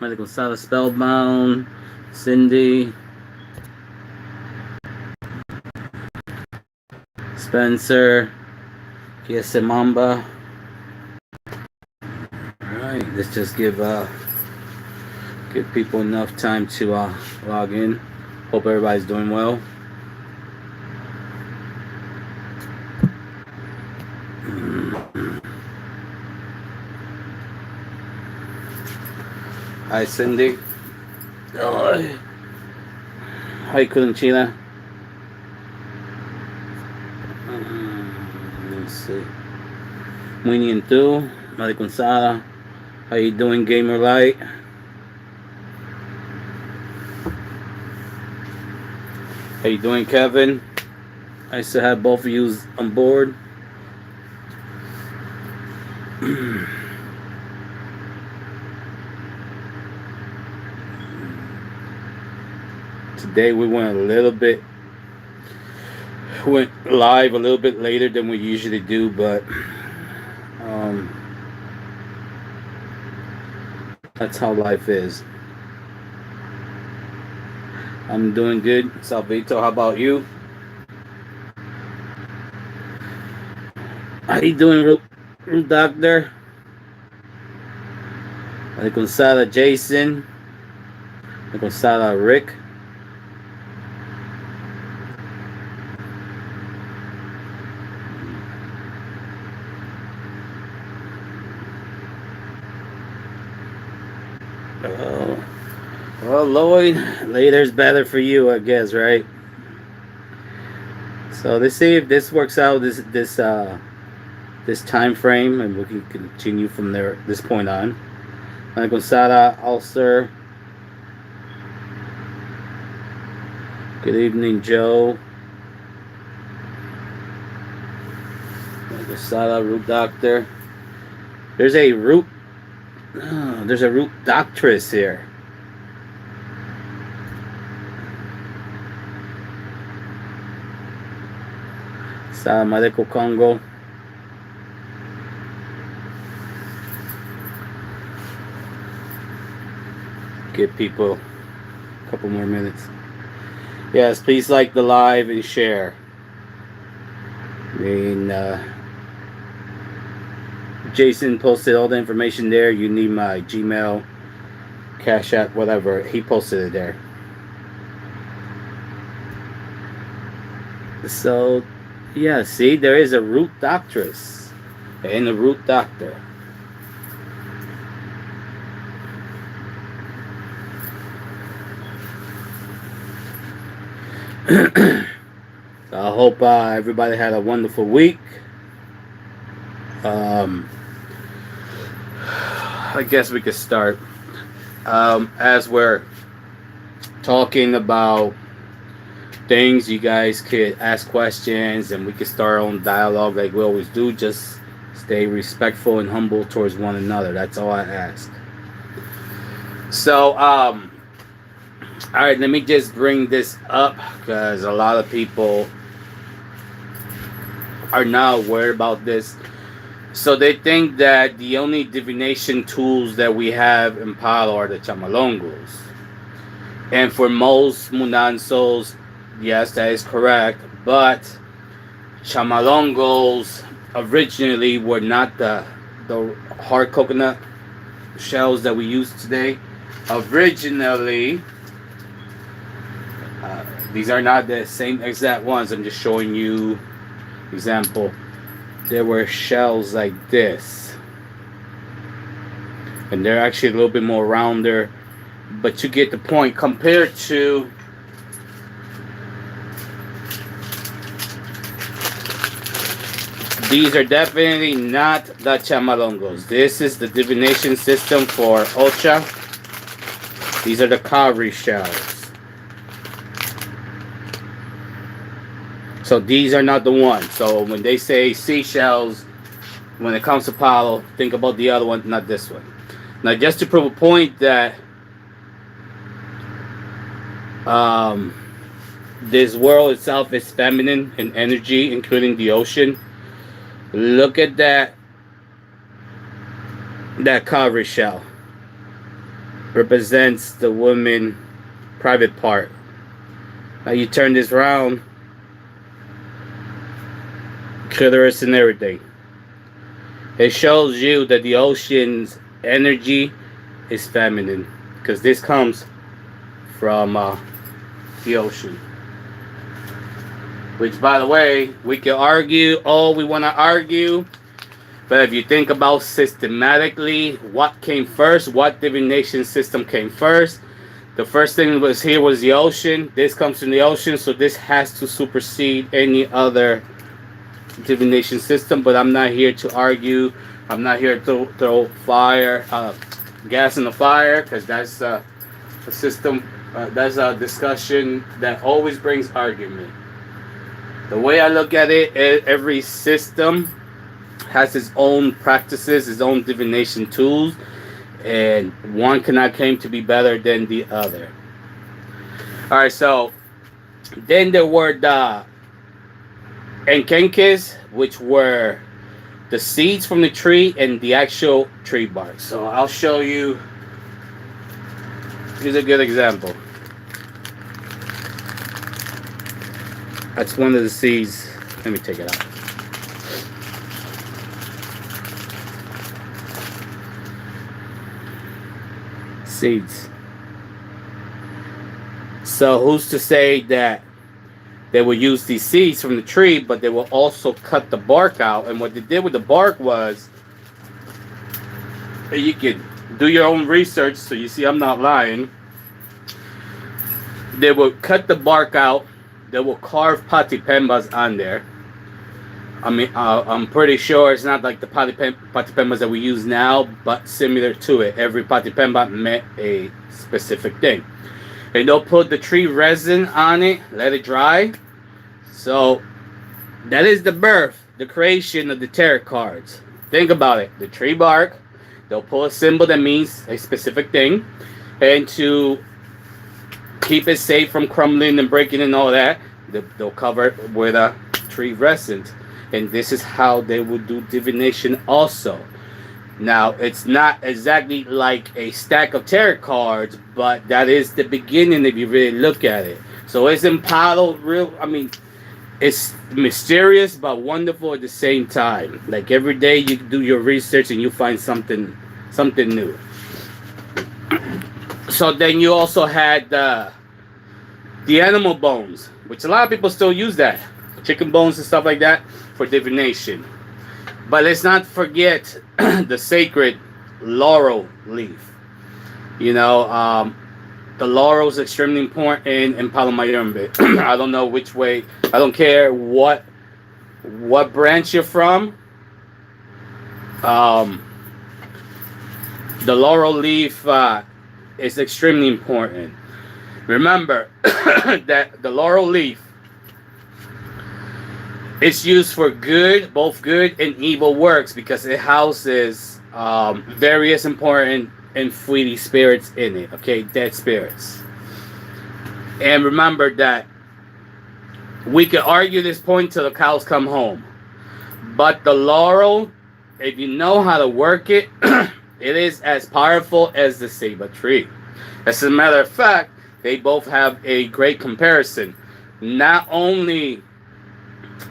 Medical Sala Spellbound, Cindy, Spencer, Mamba. Alright, let's just give people enough time to log in. Hope everybody's doing well. Hi, Cindy. Oh, hi, Chila. Let's see. Muy and tú, Mariconsada. How you doing, Gamer Light? How you doing, Kevin? Nice to have both of you on board. Today we went live a little bit later than we usually do, but that's how life is. I'm doing good, Salvito. How about you? How you doing, Doctor? Gonzala Jason. Gonzala Rick. Well, Lloyd, later's better for you, I guess, right? So let's see if this works out. This time frame, and we can continue from there. This point on. Gonzala Ulster. Good evening, Joe. Gonzala Root Doctor. There's a root doctress here. Medical Congo. Give people a couple more minutes. Yes, please like the live and share. I mean, Jason posted all the information there. You need my Gmail, Cash App, whatever. He posted it there. So, yeah, see, there is a root doctress and a root doctor. So I hope everybody had a wonderful week. I guess we could start as we're talking about things. You guys could ask questions, and we could start our own dialogue like we always do. Just stay respectful and humble towards one another. That's all I ask. So, all right, let me just bring this up because a lot of people are now worried about this. So they think that the only divination tools that we have in Palo are the chamalongos. And for most Munan souls, yes, that is correct. But chamalongos originally were not the hard coconut shells that we use today. Originally, these are not the same exact ones. I'm just showing you example. There were shells like this, and they're actually a little bit more rounder, but you get the point. Compared to these are definitely not the chamalongos. This is the divination system for Ocha. These are the cowrie shells. So these are not the ones. So when they say seashells, when it comes to Palo, think about the other one, not this one. Now, just to prove a point that this world itself is feminine in energy, including the ocean. Look at that cowrie shell. represents the woman private part. Now you turn this around, clitoris and everything. It shows you that the ocean's energy is feminine, because this comes from the ocean. Which, by the way, we can argue all we want to argue, but if you think about systematically what came first, what divination system came first, the first thing was here was the ocean. This comes from the ocean, so this has to supersede any other divination system. But I'm not here to argue. I'm not here to throw gas in the fire, because that's a system. That's a discussion that always brings argument. The way I look at it, every system has its own practices, its own divination tools, and one cannot claim to be better than the other. All right, so then there were the enkenkes, which were the seeds from the tree and the actual tree bark. So I'll show you. Here's a good example. That's one of the seeds. Let me take it out. Seeds. So who's to say that they will use these seeds from the tree, but they will also cut the bark out? And what they did with the bark was, you could do your own research, so you see I'm not lying. They will cut the bark out. They will carve patipembas on there. I mean, I'm pretty sure it's not like the patipembas that we use now, but similar to it. Every patipemba meant a specific thing. And they'll put the tree resin on it, let it dry. So that is the birth, the creation of the tarot cards. Think about it. The tree bark, they'll pull a symbol that means a specific thing. And to keep it safe from crumbling and breaking and all that, they'll cover it with a tree resin. And this is how they would do divination also. Now, it's not exactly like a stack of tarot cards, but that is the beginning if you really look at it. So isn't Palo real? I mean, it's mysterious but wonderful at the same time. Like every day you do your research and you find something new. So then you also had the animal bones, which a lot of people still use that. Chicken bones and stuff like that for divination. But let's not forget the sacred laurel leaf. You know, the laurel is extremely important in Palo Mayombe. I don't know which way. I don't care what branch you're from. The laurel leaf is extremely important. Remember that the laurel leaf, it's used for good, both good and evil works, because it houses various important and fleeting spirits in it. Okay, dead spirits. And remember that we can argue this point till the cows come home. But the laurel, if you know how to work it, it is as powerful as the Ceiba tree. As a matter of fact, they both have a great comparison. Not only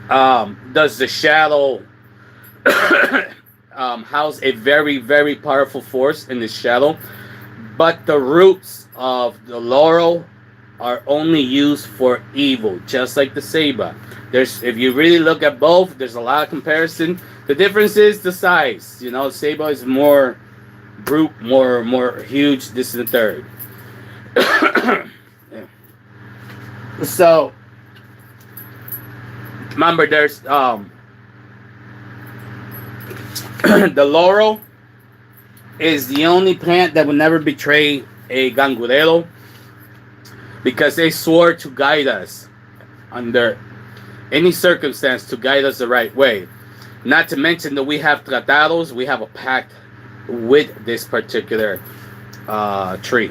does the shadow house a very, very powerful force in the shadow, but the roots of the laurel are only used for evil, just like the Ceiba. If you really look at both, there's a lot of comparison. The difference is the size. You know, Ceiba is more brute, more huge. This is the third. Yeah. So remember, there's the laurel is the only plant that will never betray a gangurero, because they swore to guide us under any circumstance, to guide us the right way. Not to mention that we have tratados, we have a pact with this particular tree.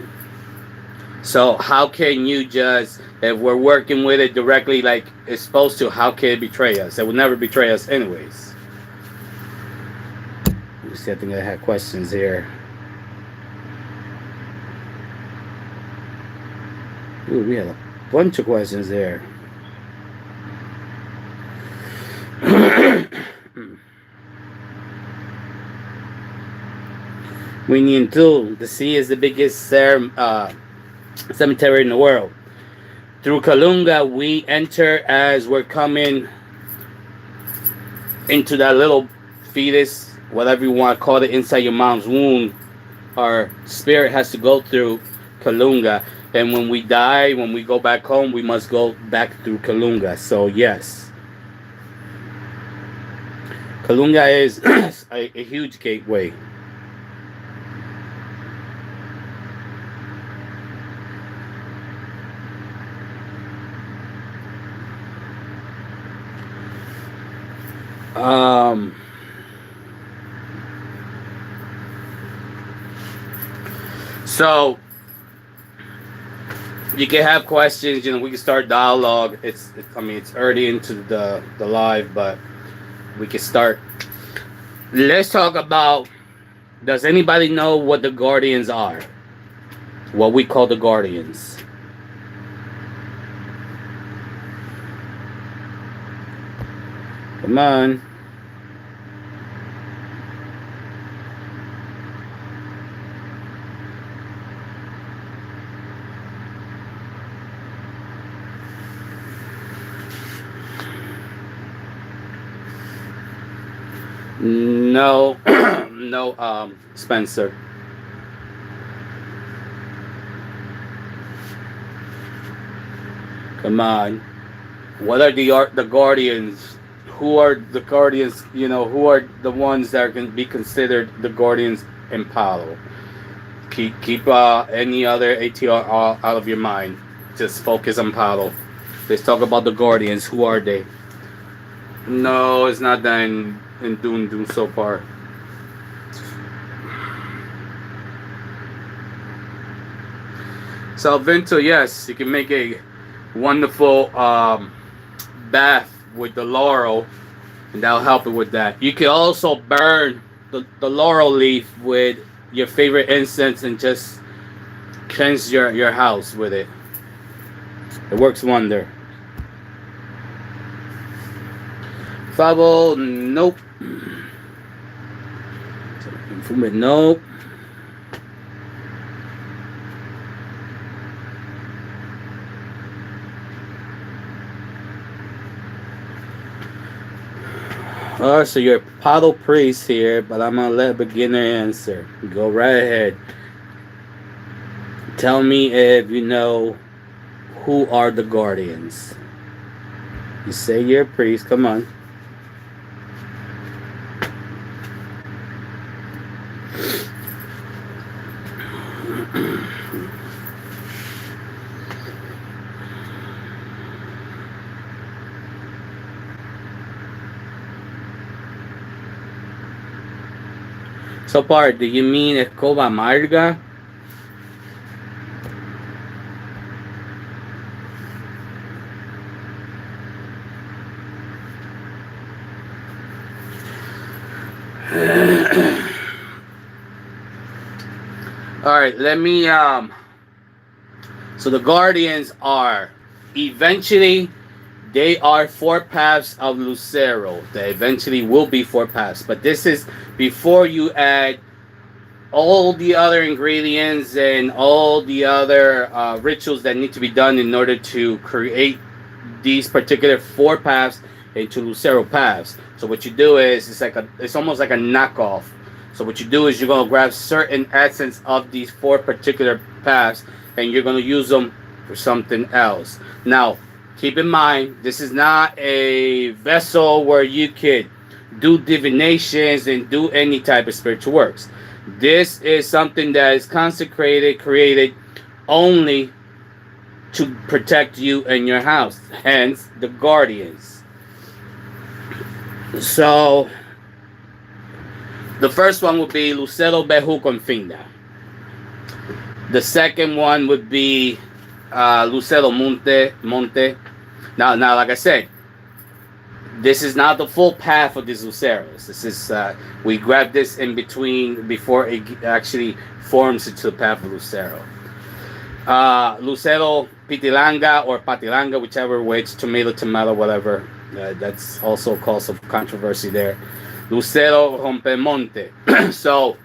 So how can you just, if we're working with it directly like it's supposed to, how can it betray us? It will never betray us anyways. Let me see, I think I had questions here. Ooh, we had a bunch of questions there. Winning too. The sea is the biggest cemetery in the world. Through Kalunga, we enter as we're coming into that little fetus, whatever you want to call it, inside your mom's womb. Our spirit has to go through Kalunga. And when we die, when we go back home, we must go back through Kalunga. So, yes. Kalunga is a huge gateway. Um, so you can have questions. We can start dialogue. I mean, it's early into the live, but we can start. Let's talk about. Does anybody know what the guardians are? What we call the guardians. Come on. No, no, Spencer. Come on. What are the guardians? Who are the guardians? Who are the ones that can be considered the guardians in Palo? Keep any other ATR out of your mind. Just focus on Palo. Let's talk about the guardians. Who are they? No, it's not that in Doom so far. Salvento, yes, you can make a wonderful bath with the laurel, and that'll help it with that. You can also burn the laurel leaf with your favorite incense and just cleanse your house with it. It works wonder. Fabo, nope. Nope. So you're a Palo priest here, but I'm gonna let a beginner answer. Go right ahead. Tell me if you know who are the guardians. You say you're a priest. Come on. So far, do you mean Escoba Amarga? All right, let me so the guardians are eventually they are 4 paths of Lucero. They eventually will be 4 paths, but this is before you add all the other ingredients and all the other rituals that need to be done in order to create these particular 4 paths into Lucero paths. So what you do is it's almost like a knockoff. So what you do is you're gonna grab certain essence of these 4 particular paths and you're gonna use them for something else. Now, keep in mind, this is not a vessel where you could do divinations and do any type of spiritual works. This is something that is consecrated, created only to protect you and your house. Hence, the guardians. So, the first one would be Lucero Behu Confinda. The second one would be Lucero Monte. Now, like I said, this is not the full path of these Luceros. This is we grab this in between before it actually forms into the path of Lucero. Lucero pitilanga or patilanga, whichever way, it's tomato, tomato, whatever. That's also a cause of controversy there. Lucero rompemonte. So,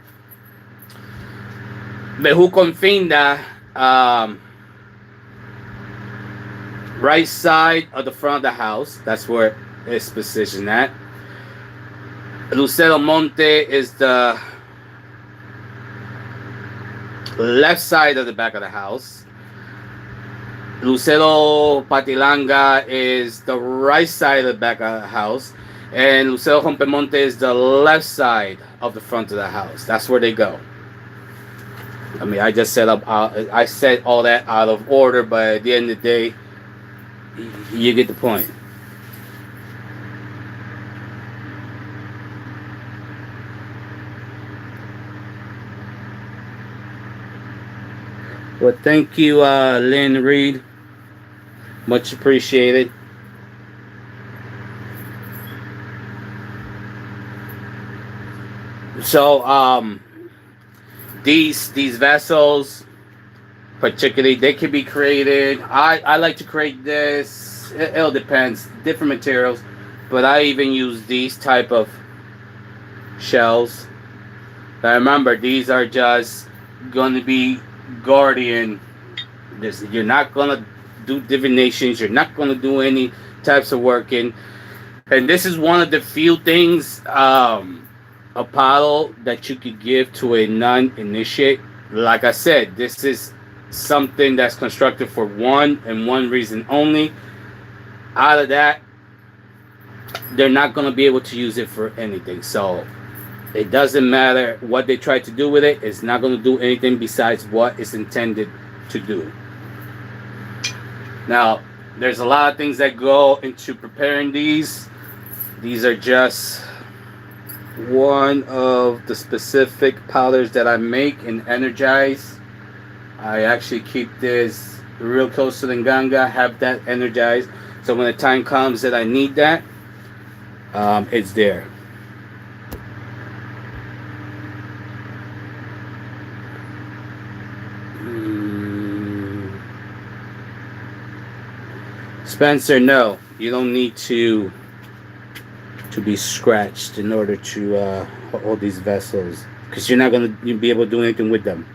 bejuconfinda, right side of the front of the house. That's where it's positioned at. Lucero monte is the left side of the back of the house. Lucero Patilanga is the right side of the back of the house, and Lucero Rompemonte is the left side of the front of the house. That's where they go. I mean, I said all that out of order, but at the end of the day, you get the point. Well, thank you, Lynn Reed. Much appreciated. So, these vessels, particularly, they can be created. I like to create this. It all depends, different materials, but I even use these type of shells. Now remember, these are just going to be guardian. You're not gonna do divinations. You're not gonna do any types of working. And this is one of the few things, Apollo, that you could give to a non-initiate. Like I said, this is something that's constructed for one and one reason only. Out of that, they're not gonna be able to use it for anything. So it doesn't matter what they try to do with it. It's not gonna do anything besides what it's intended to do. Now, there's a lot of things that go into preparing these. These are just one of the specific powders that I make and energize. I actually keep this real close to the Nganga, have that energized. So when the time comes that I need that, it's there. Spencer, no, you don't need to be scratched in order to hold these vessels, because you're not going to be able to do anything with them.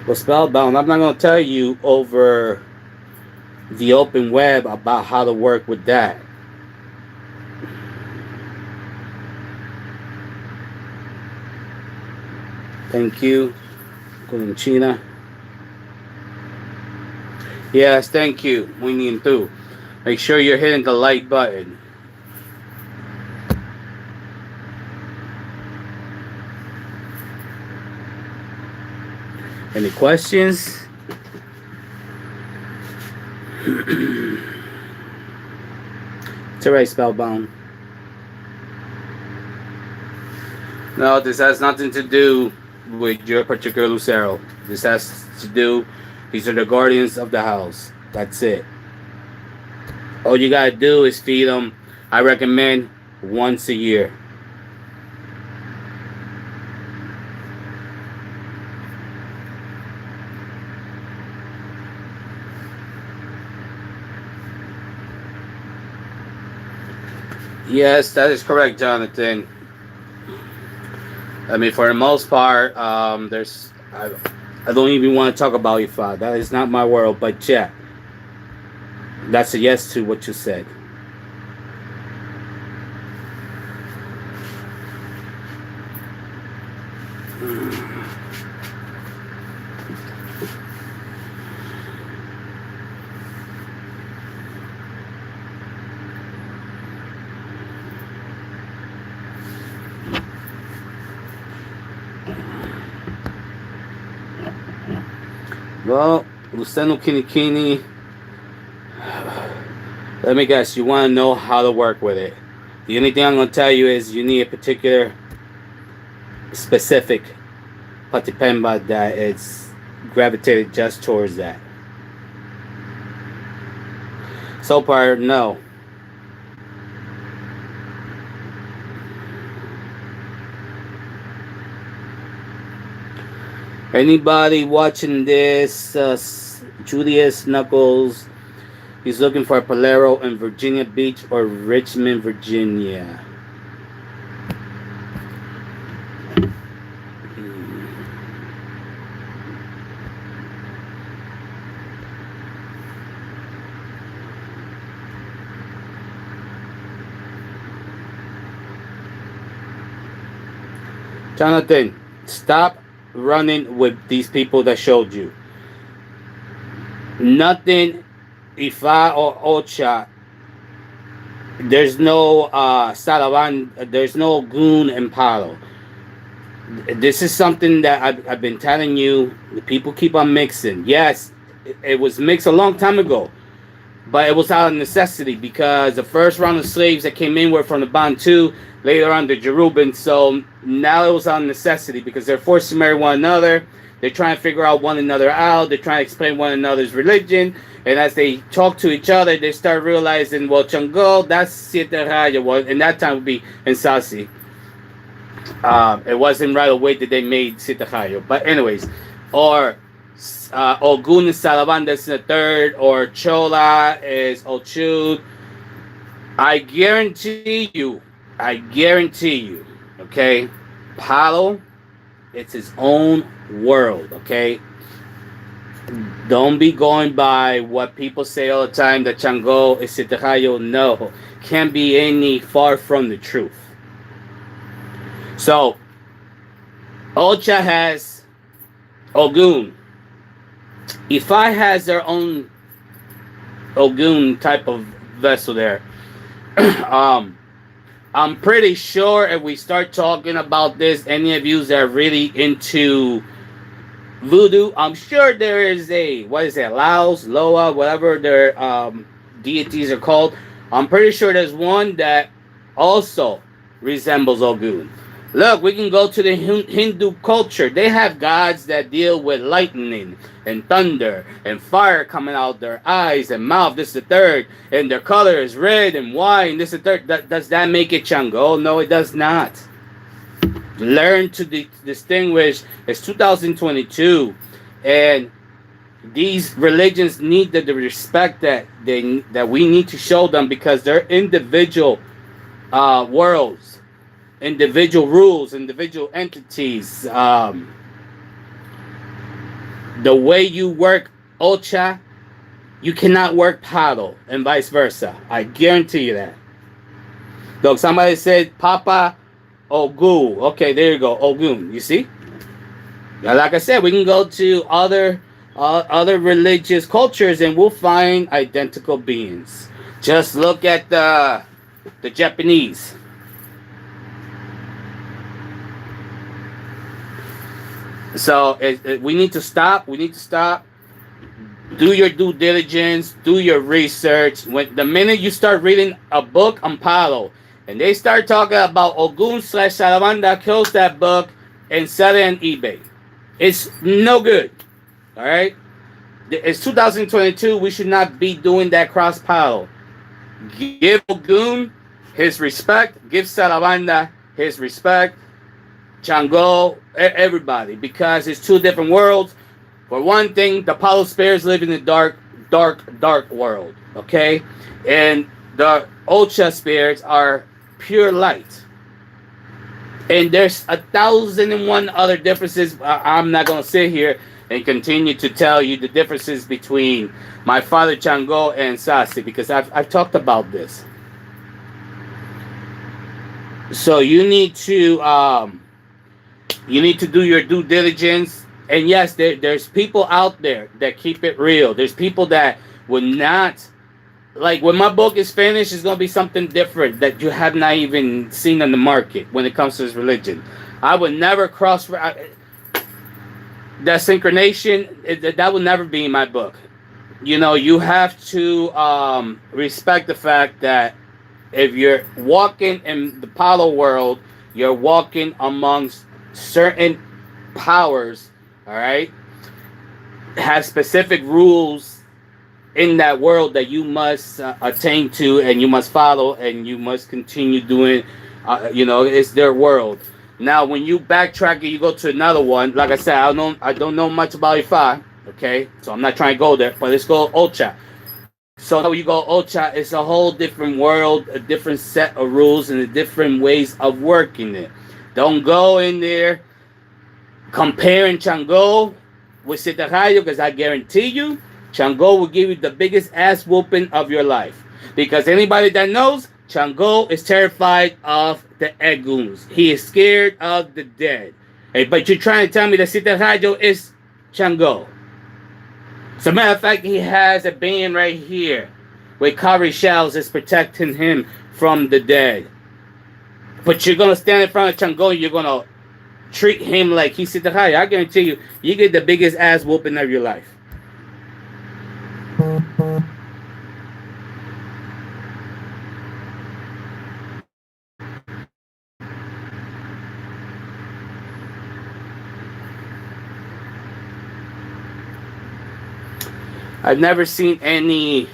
Well, Spellbound, I'm not going to tell you over the open web about how to work with that. Thank you, China. Yes, thank you, Winnie too. Make sure you're hitting the like button. Any questions? It's alright, Spellbound. No, this has nothing to do with your particular Lucero. This has to do, these are the guardians of the house. That's it. All you gotta do is feed them. I recommend once a year. Yes, that is correct, Jonathan. I mean, for the most part, I don't even want to talk about Ifa. That is not my world. But yeah, that's a yes to what you said. Well, Luceno Kinikini, let me guess, you want to know how to work with it. The only thing I'm going to tell you is you need a particular specific patipemba that it's gravitated just towards that. So far, no. Anybody watching this? Julius Knuckles. He's looking for a Palero in Virginia Beach or Richmond, Virginia. Jonathan, stop running with these people that showed you. Nothing, Ifa or Ocha. There's no Salavan. There's no Goon and Palo. This is something that I've been telling you. People keep on mixing. Yes, it was mixed a long time ago, but it was out of necessity because the first round of slaves that came in were from the Bantu, later on the Jerubans. So now it was out of necessity because they're forced to marry one another. They're trying to figure out one another out. They're trying to explain one another's religion. And as they talk to each other, they start realizing, well, Chango, that's Siete Raya. Well, in that time would be Ensasi. It wasn't right away that they made Sitahayo. But anyways, or Ogun is Salaban, that's the third, or Chola is Ochud. I guarantee you, okay, Palo, it's his own world, okay? Don't be going by what people say all the time that Chango is Sitahayo. No, can't be any far from the truth. So, Ocha has Ogun. Ifa has their own Ogun type of vessel there. I'm pretty sure if we start talking about this, any of you that are really into voodoo, I'm sure there is what is it, Laos, Loa, whatever their deities are called. I'm pretty sure there's one that also resembles Ogun. Look, we can go to the Hindu culture. They have gods that deal with lightning and thunder and fire coming out their eyes and mouth. This is the third. And their color is red and white. And this is the third. Does that make it Chango? No, it does not. Learn to distinguish. It's 2022. And these religions need the respect that we need to show them because they're individual worlds. Individual rules, individual entities. The way you work Ocha, you cannot work Palo, and vice versa. I guarantee you that. Look, somebody said Papa Ogu. Okay, there you go, Ogun. You see? Now, like I said, we can go to other religious cultures, and we'll find identical beings. Just look at the Japanese. So we need to stop. We need to stop. Do your due diligence. Do your research. When the minute you start reading a book on Palo, and they start talking about Ogun / Salamanda, close that book and sell it on eBay. It's no good. All right. It's 2022. We should not be doing that cross Palo. Give Ogun his respect. Give Salamanda his respect. Chango, everybody, because it's two different worlds. For one thing, the Palo spirits live in the dark world, okay? And the Ocha spirits are pure light. And there's 1,001 other differences. I'm not going to sit here and continue to tell you the differences between my father Chango and Sasi, because I've talked about this. So you need to do your due diligence. And yes, there's people out there that keep it real. There's people that would not, like when my book is finished, it's going to be something different that you have not even seen on the market when it comes to this religion. I would never that synchronization, that would never be in my book. You know, you have to respect the fact that if you're walking in the Palo world, you're walking amongst certain powers, all right, have specific rules in that world that you must attain to and you must follow and you must continue doing. It's their world. Now, when you backtrack and you go to another one, like I said, I don't know much about Ifa. Okay, so I'm not trying to go there, but let's go Ocha. So now when you go Ocha, it's a whole different world, a different set of rules, and a different ways of working it. Don't go in there comparing Chango with Sitarayo, because I guarantee you, Chango will give you the biggest ass whooping of your life. Because anybody that knows, Chango is terrified of the Eguns. He is scared of the dead. Hey, but you're trying to tell me that Sitarayo is Chango. As a matter of fact, he has a band right here where Kari Shells is protecting him from the dead. But you're gonna stand in front of Chango, you're gonna treat him like he's Sitarayo. I guarantee you, you get the biggest ass whooping of your life. I've never seen any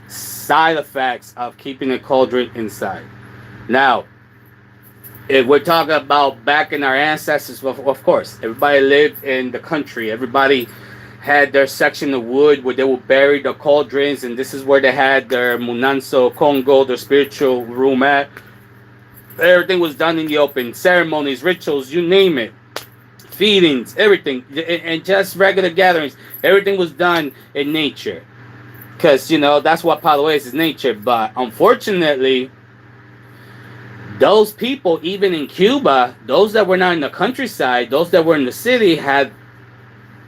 side effects of keeping a cauldron inside. Now, if we're talking about back in our ancestors, of course, everybody lived in the country. Everybody had their section of wood where they would bury the cauldrons, and this is where they had their Munanso Congo, their spiritual room at. Everything was done in the open. Ceremonies, rituals, you name it. Feedings, everything. And just regular gatherings. Everything was done in nature. Because, that's what Palo is nature. But unfortunately, those people, even in Cuba, those that were not in the countryside, those that were in the city, had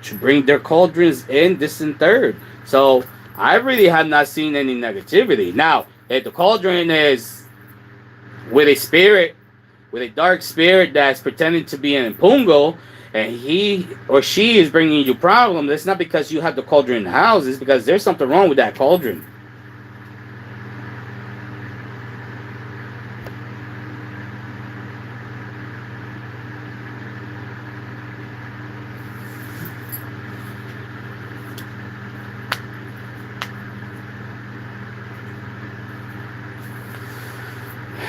to bring their cauldrons in this and third. So I really have not seen any negativity. Now, if the cauldron is with a spirit, with a dark spirit that's pretending to be an impungo, and he or she is bringing you problems, it's not because you have the cauldron in the house. It's because there's something wrong with that cauldron.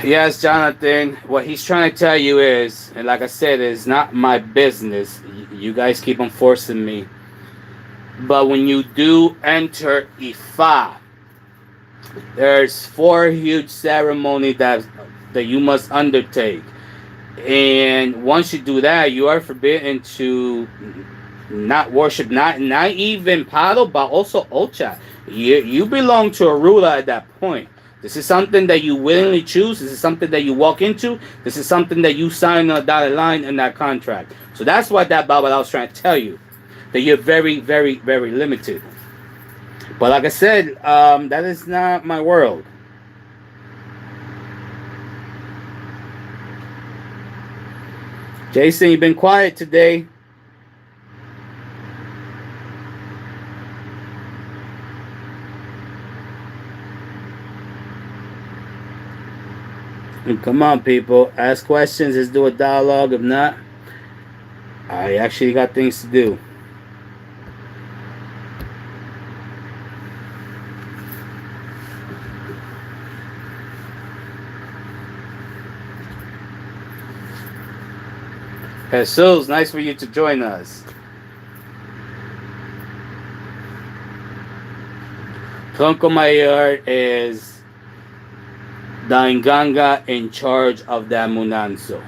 Yes, Jonathan. What he's trying to tell you is, and like I said, it's not my business. You guys keep on forcing me. But when you do enter Ifa, there's four huge ceremonies that you must undertake. And once you do that, you are forbidden to not worship, not even Palo, but also Ocha. You belong to a ruler at that point. This is something that you willingly choose. This is something that you walk into. This is something that you sign on a dotted line in that contract. So that's what that Bible I was trying to tell you. That you're very, very, very limited. But like I said, that is not my world. Jason, you've been quiet today. And come on, people. Ask questions. Let's do a dialogue. If not, I actually got things to do. Jesus, nice for you to join us. Tronco Mayor is the Nganga in charge of that Munanso.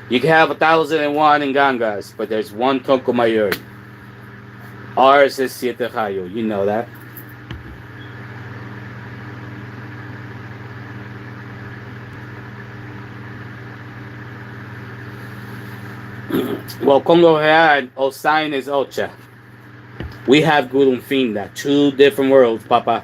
You can have 1,001 Ngangas, but there's one Tronco Mayor. Ours is Siete Rayo. You know that. Well, Congo Real, Osain is Ocha. We have Gurumfinda. Two different worlds, Papa.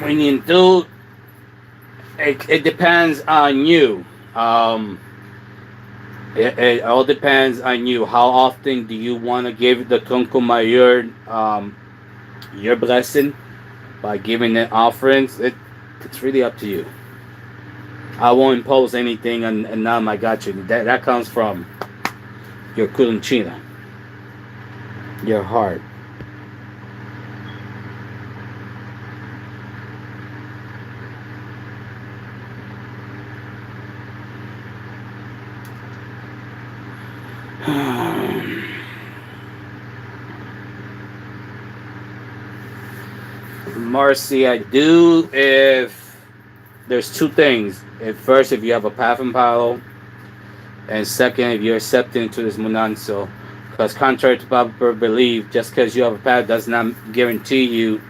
When you do, it depends on you. It all depends on you. How often do you want to give the Tronco Mayor your blessing by giving it offerings? It's really up to you. I won't impose anything on my godchildren. That comes from your kulunchina, your heart. Marcy, I do if there's two things. If first, if you have a path and palo, and second, if you're accepting into this munanso, because contrary to popular belief, just because you have a path does not guarantee you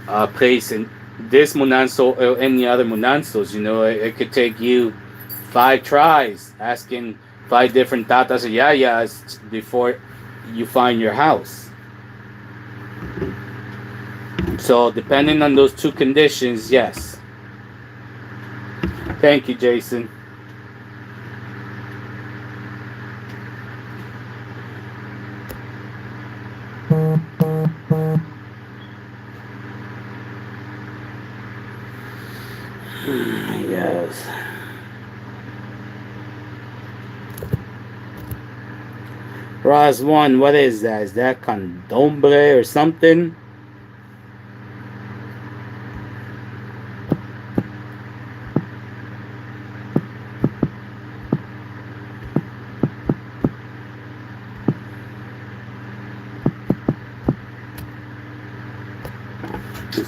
a place in this munanso or any other munansos. It could take you 5 tries asking 5 different tatas or yayas before you find your house. So depending on those two conditions, yes. Thank you, Jason. Yes. Ros 1, what is that? Is that candombre or something?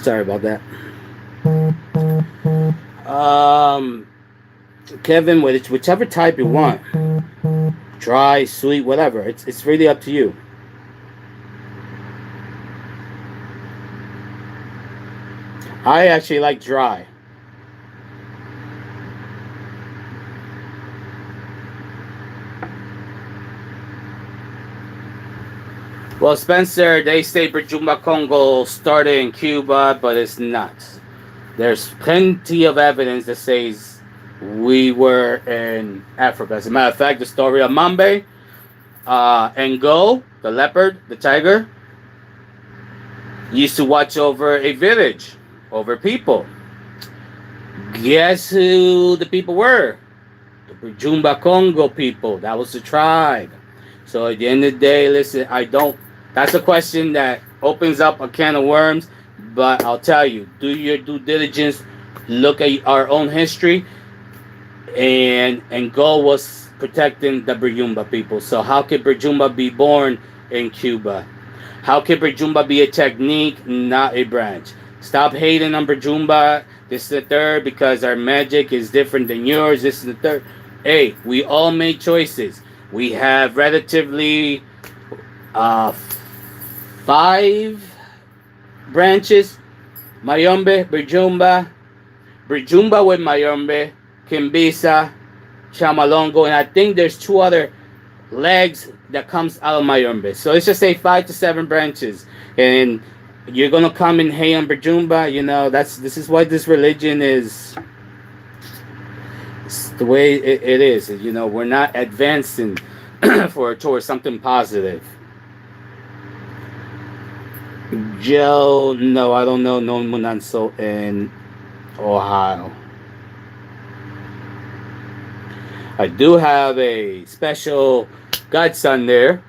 Sorry about that. Kevin, whichever type you want. Dry, sweet, whatever. It's really up to you. I actually like dry. Well, Spencer, they say Brajumba Congo started in Cuba, but it's not. There's plenty of evidence that says we were in Africa. As a matter of fact, the story of Mambe, Ngo, the leopard, the tiger, used to watch over a village, over people. Guess who the people were? The Brajumba Congo people. That was the tribe. So at the end of the day, listen, that's a question that opens up a can of worms, but I'll tell you, do your due diligence, look at our own history, and Go was protecting the Brajumba people. So how could Brajumba be born in Cuba? How could Brajumba be a technique, not a branch? Stop hating on Brajumba. This is the third because our magic is different than yours. This is the third. Hey, we all made choices. We have relatively 5 branches: Mayombe, Brajumba with Mayombe, Kimbisa, Chamalongo, and I think there's 2 other legs that comes out of Mayombe. So let's just say 5 to 7 branches, and you're gonna come and hate on Brajumba. This is why this religion is the way it is. We're not advancing towards something positive. Joe, no, I don't know no Munanso in Ohio. I do have a special godson there.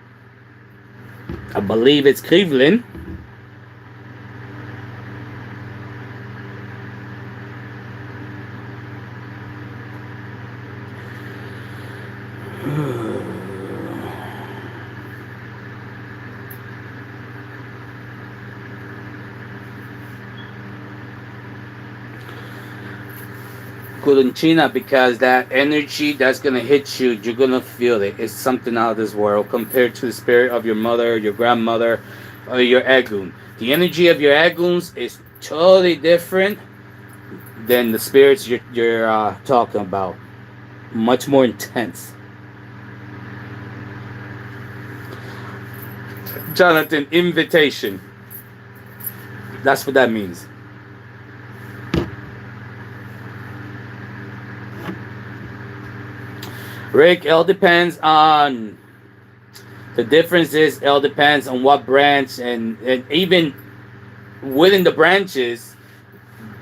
I believe it's Cleveland. China, because that energy that's gonna hit you, you're gonna feel it. It's something out of this world compared to the spirit of your mother, your grandmother, or your agun. The energy of your aguns is totally different than the spirits you're talking about. Much more intense. Jonathan, invitation. That's what that means. Rick, it all depends on the difference is it all depends on what branch and even within the branches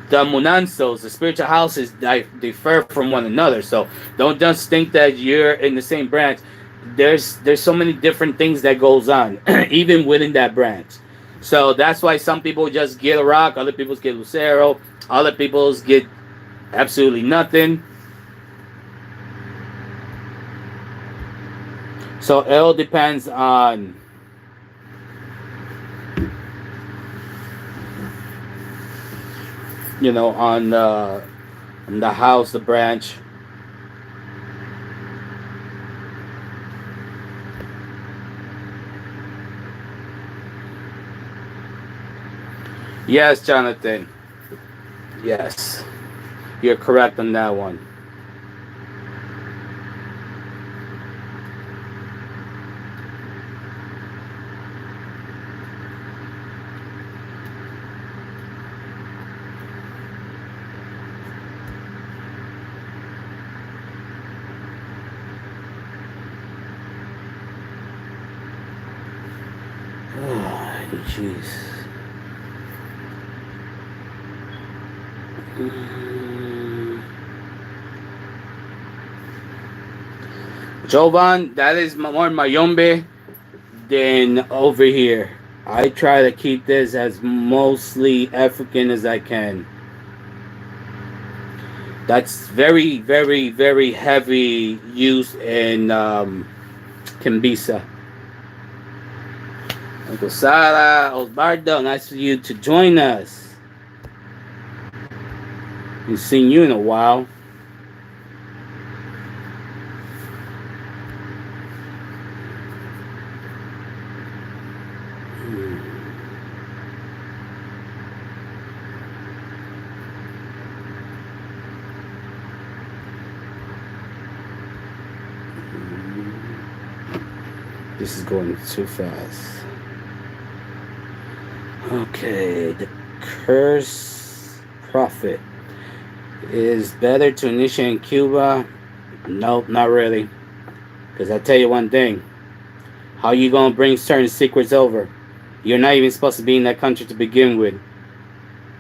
the munansos, the spiritual houses, differ from one another. So don't just think that you're in the same branch. There's so many different things that goes on, even within that branch. So that's why some people just get a rock, other people get lucero, other people get absolutely nothing. So it all depends on on the house, the branch. Yes, Jonathan. Yes, you're correct on that one. Oh, jeez. Jovan, that is more Mayombe than over here. I try to keep this as mostly African as I can. That's very, very, very heavy use in Kimbisa. Uncle Sara, Osbardo, nice for you to join us. We've seen you in a while. This is going too fast. Okay, the curse prophet is better to initiate in Cuba. Nope, not really. Because I tell you one thing: how you gonna bring certain secrets over? You're not even supposed to be in that country to begin with.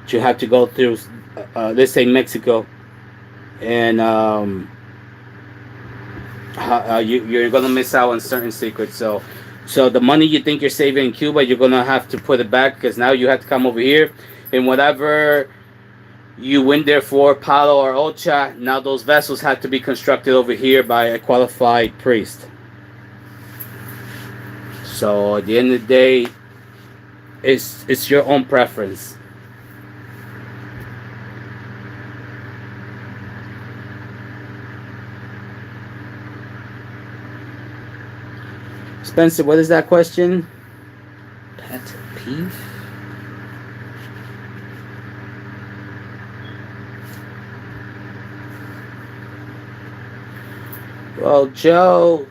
You have to go through, let's say Mexico, and you're gonna miss out on certain secrets. So the money you think you're saving in Cuba, you're gonna have to put it back because now you have to come over here, and whatever you went there for, Palo or Ocha, now those vessels have to be constructed over here by a qualified priest. So at the end of the day, it's your own preference. Spencer, what is that question? Pet peeve? Well, Joe,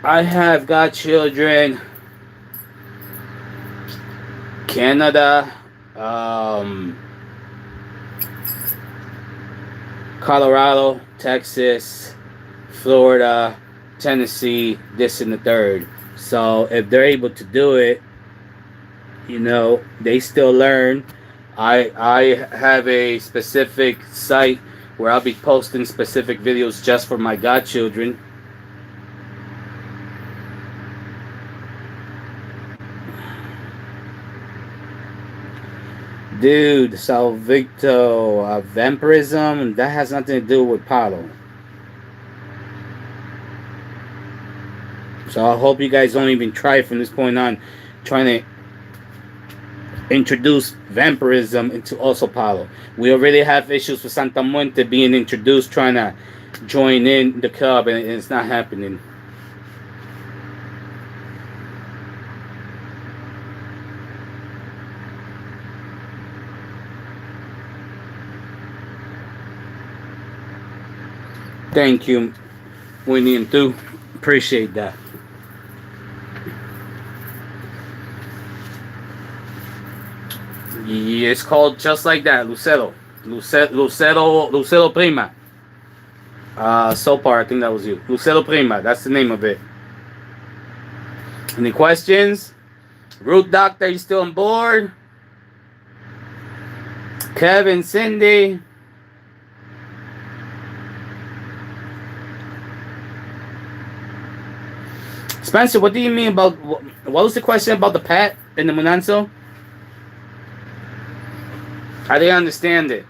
I have godchildren, Canada, Colorado, Texas, Florida, Tennessee, this and the third. So if they're able to do it, they still learn. I have a specific site where I'll be posting specific videos just for my godchildren. Dude, Salvicto, vampirism, that has nothing to do with Palo. So I hope you guys don't even try from this point on trying to introduce vampirism into also Palo. We already have issues with Santa Muerte being introduced, trying to join in the club, and it's not happening. Thank you, Winnie and Thu. Appreciate that. Yeah, it's called just like that, Lucero. Lucero Prima. So far, I think that was you. Lucero Prima, that's the name of it. Any questions? Root Doctor, you still on board? Kevin, Cindy. Spencer, what do you mean about what was the question about the pet in the Munanso? I didn't understand it.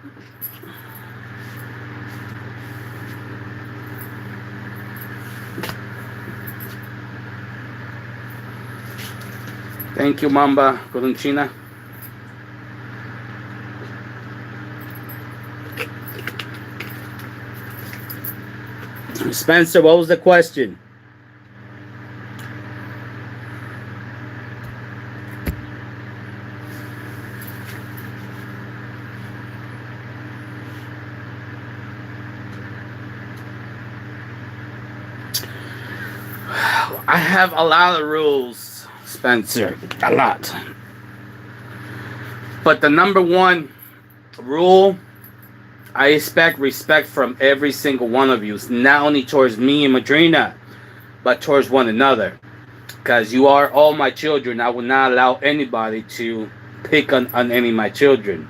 Thank you, Mamba Colunchina. Spencer, what was the question? I have a lot of rules, Spencer. A lot. But the number one rule, I expect respect from every single one of you. Not only towards me and Madrina, but towards one another. Because you are all my children. I will not allow anybody to pick on any of my children.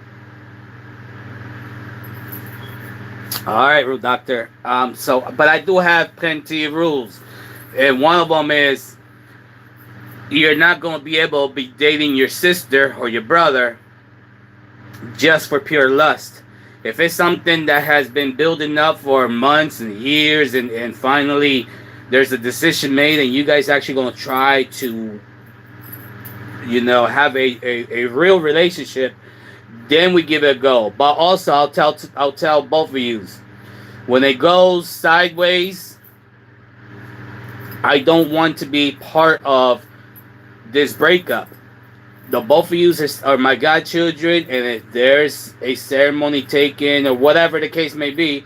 Alright, Rule Doctor. But I do have plenty of rules. And one of them is you're not going to be able to be dating your sister or your brother just for pure lust. If it's something that has been building up for months and years and finally there's a decision made and you guys actually going to try to, have a real relationship, then we give it a go. But also I'll tell both of you, when it goes sideways, I don't want to be part of this breakup. The both of you are my godchildren, and if there's a ceremony taken or whatever the case may be,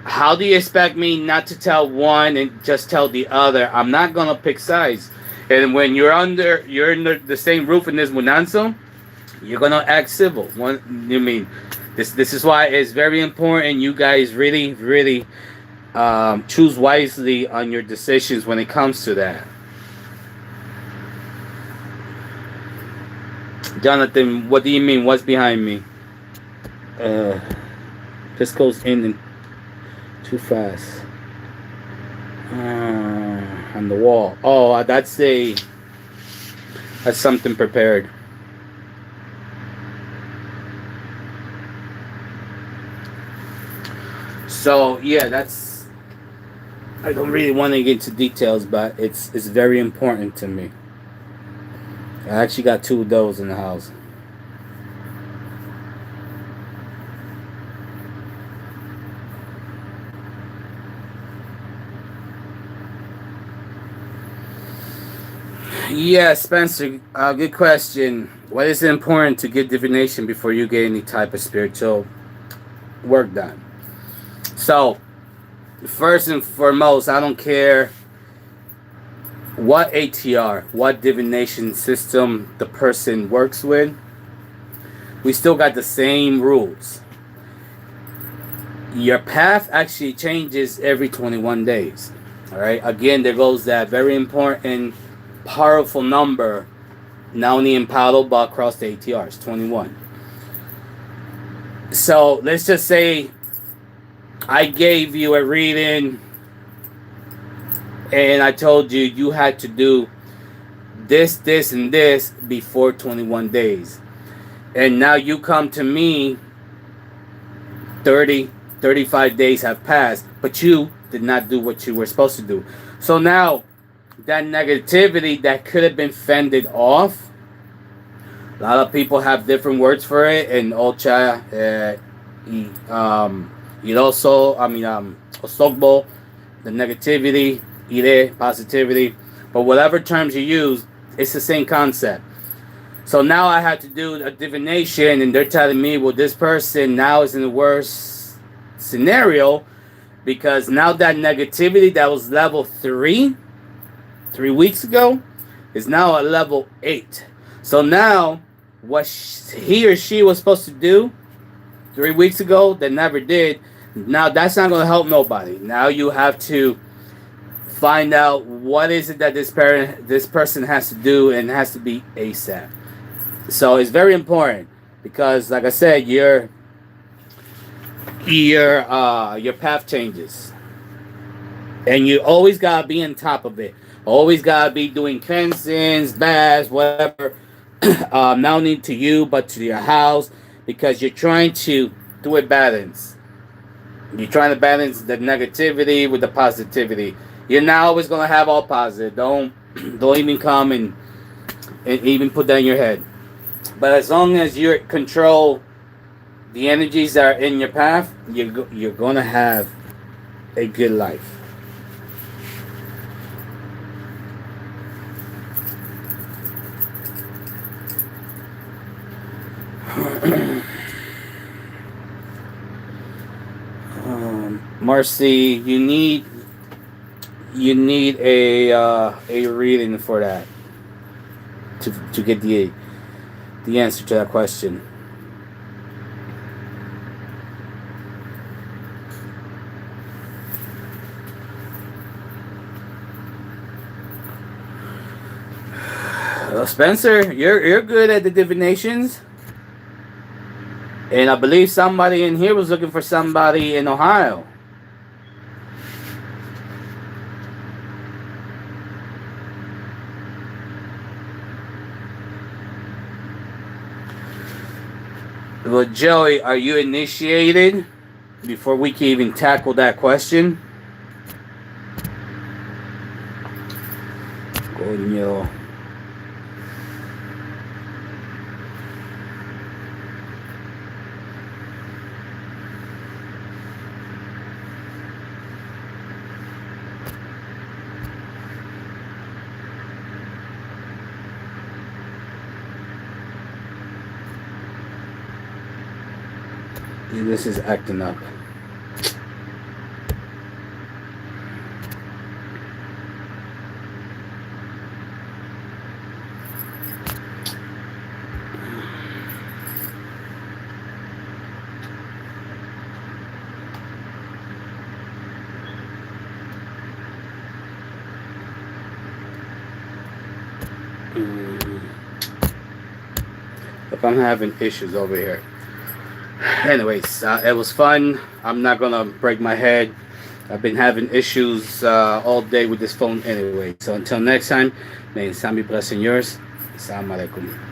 how do you expect me not to tell one and just tell the other? I'm not gonna pick sides. And when you're under the same roof in this Munanso, you're gonna act civil. This is why it's very important you guys really, really choose wisely on your decisions when it comes to that. Jonathan, what do you mean? What's behind me? This goes in too fast. On the wall. Oh, that's something prepared. So yeah, I don't really want to get into details, but it's very important to me. I actually got 2 of those in the house. Yeah, Spencer, good question. Why is it important to get divination before you get any type of spiritual work done? So, first and foremost, I don't care what ATR, what divination system the person works with. We still got the same rules. Your path actually changes every 21 days. Alright, again, there goes that very important, powerful number, not only in Palo but across the ATRs, 21. So, let's just say I gave you a reading and I told you had to do this, and this before 21 days. And now you come to me, 35 days have passed, but you did not do what you were supposed to do. So now, that negativity that could have been fended off, a lot of people have different words for it, and Ocha, Osogbo, the negativity, Ire, positivity, but whatever terms you use, it's the same concept. So now I have to do a divination, and they're telling me, well, this person now is in the worst scenario because now that negativity that was level 3 weeks ago is now at level 8. So now what he or she was supposed to do 3 weeks ago that never did, now that's not going to help nobody. Now you have to find out what is it that this person has to do, and it has to be ASAP. So it's very important. because, like I said, your path changes, and you always gotta be on top of it. Always gotta be doing cleansings, baths, whatever. Not only to you but to your house, because you're trying to do a balance. You're trying to balance the negativity with the positivity. You're not always gonna have all positive. Don't even come and even put that in your head. But as long as you control the energies that are in your path, you're gonna have a good life. Marcy, you need a reading for that to get the answer to that question. Spencer, you're good at the divinations, and I believe somebody in here was looking for somebody in Ohio. Well, Joey, are you initiated before we can even tackle that question? Coño. This is acting up. If I'm having issues over here. Anyways, it was fun. I'm not gonna break my head. I've been having issues all day with this phone anyway. So until next time, may Sam be blessing yours. Assalamu alaikum.